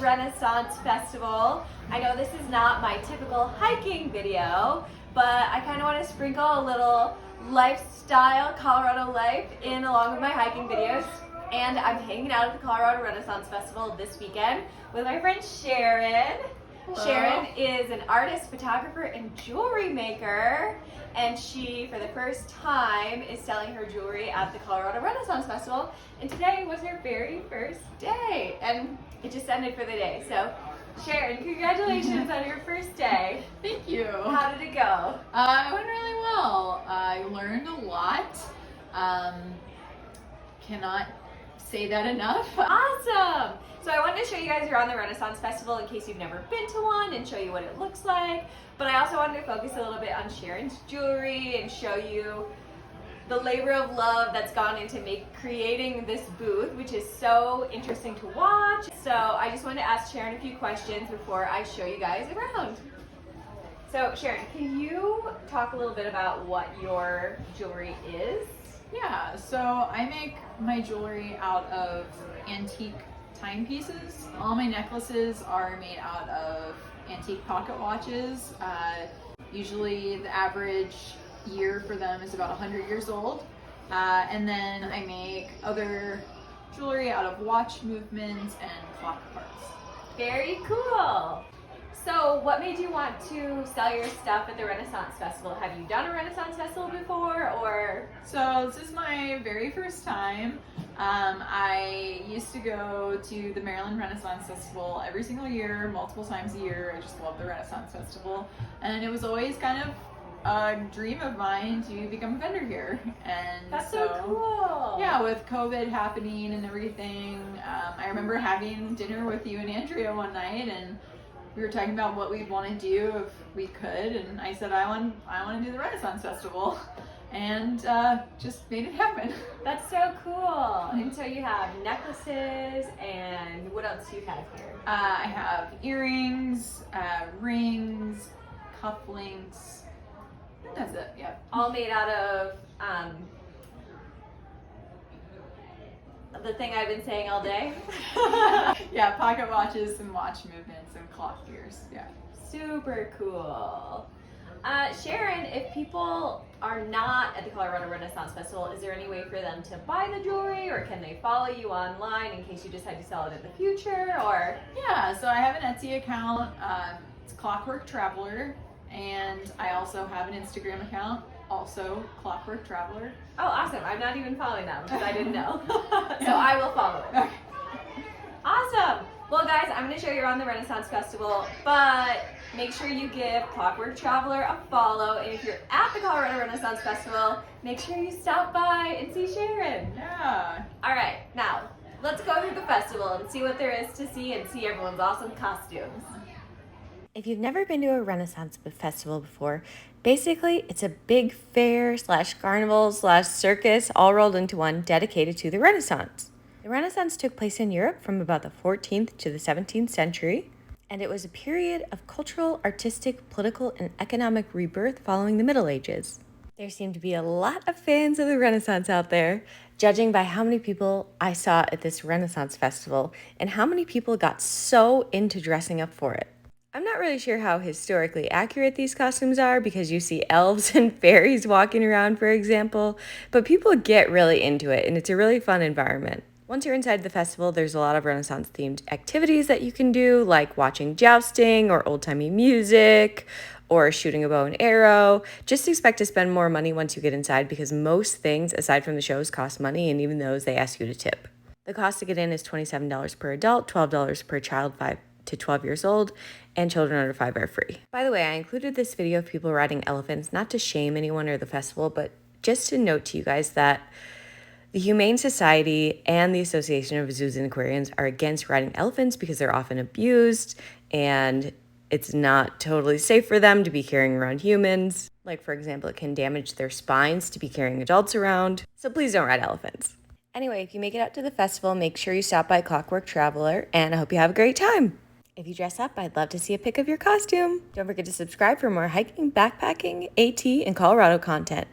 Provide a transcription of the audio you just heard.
Renaissance Festival. I know this is not my typical hiking video, but I kind of want to sprinkle a little lifestyle, Colorado life in along with my hiking videos. And I'm hanging out at the Colorado Renaissance Festival this weekend with my friend Sharon. Hello. Sharon is an artist, photographer, and jewelry maker. And she, for the first time, is selling her jewelry at the Colorado Renaissance Festival. And today was her very first day. And it just ended for the day. So, Sharon, congratulations on your first day. Thank you. How did it go? It went really well. I learned a lot. Cannot say that enough. Awesome! So I wanted to show you guys around the Renaissance Festival in case you've never been to one and show you what it looks like. But I also wanted to focus a little bit on Sharon's jewelry and show you the labor of love that's gone into creating this booth, which is so interesting to watch. So I just wanted to ask Sharon a few questions before I show you guys around. So Sharon, can you talk a little bit about what your jewelry is? Yeah, so I make my jewelry out of antique timepieces. All my necklaces are made out of antique pocket watches. Usually the average year for them is about 100 years old. And then I make other jewelry out of watch movements and clock parts. Very cool. So what made you want to sell your stuff at the Renaissance Festival? Have you done a Renaissance Festival before, or? So this is my very first time. I used to go to the Maryland Renaissance Festival every single year, multiple times a year. I just love the Renaissance Festival. And it was always kind of a dream of mine to become a vendor here. And that's so cool. Yeah, with COVID happening and everything, I remember having dinner with you and Andrea one night, and we were talking about what we'd want to do if we could, and I said I want to do the Renaissance Festival, and just made it happen. That's so cool. And so you have necklaces, and what else do you have here? I have earrings, rings, cufflinks. I think that's it. Yeah. All made out of the thing I've been saying all day. Yeah, pocket watches and watch movements and clock gears. Yeah. Super cool. Sharon, if people are not at the Colorado Renaissance Festival, is there any way for them to buy the jewelry, or can they follow you online in case you decide to sell it in the future, or? Yeah, so I have an Etsy account. It's Clockwork Traveler, and I also have an Instagram account, also Clockwork Traveler. Oh, awesome. I'm not even following them because I didn't know. So I will follow it. Okay. Awesome. Well, guys, I'm going to show you around the Renaissance Festival, but make sure you give Clockwork Traveler a follow. And if you're at the Colorado Renaissance Festival, make sure you stop by and see Sharon. Yeah. All right, now let's go through the festival and see what there is to see and see everyone's awesome costumes. If you've never been to a Renaissance festival before, basically it's a big fair / carnival / circus all rolled into one dedicated to the Renaissance. The Renaissance took place in Europe from about the 14th to the 17th century, and it was a period of cultural, artistic, political, and economic rebirth following the Middle Ages. There seemed to be a lot of fans of the Renaissance out there, judging by how many people I saw at this Renaissance festival and how many people got so into dressing up for it. I'm not really sure how historically accurate these costumes are because you see elves and fairies walking around, for example, but people get really into it and it's a really fun environment. Once you're inside the festival, there's a lot of Renaissance-themed activities that you can do, like watching jousting or old-timey music or shooting a bow and arrow. Just expect to spend more money once you get inside because most things, aside from the shows, cost money, and even those, they ask you to tip. The cost to get in is $27 per adult, $12 per child 5 to 12 years old, and children under 5 are free. By the way, I included this video of people riding elephants, not to shame anyone or the festival, but just to note to you guys that the Humane Society and the Association of Zoos and Aquariums are against riding elephants because they're often abused and it's not totally safe for them to be carrying around humans. Like, for example, it can damage their spines to be carrying adults around. So please don't ride elephants. Anyway, if you make it out to the festival, make sure you stop by Clockwork Traveler, and I hope you have a great time. If you dress up, I'd love to see a pic of your costume. Don't forget to subscribe for more hiking, backpacking, AT, and Colorado content.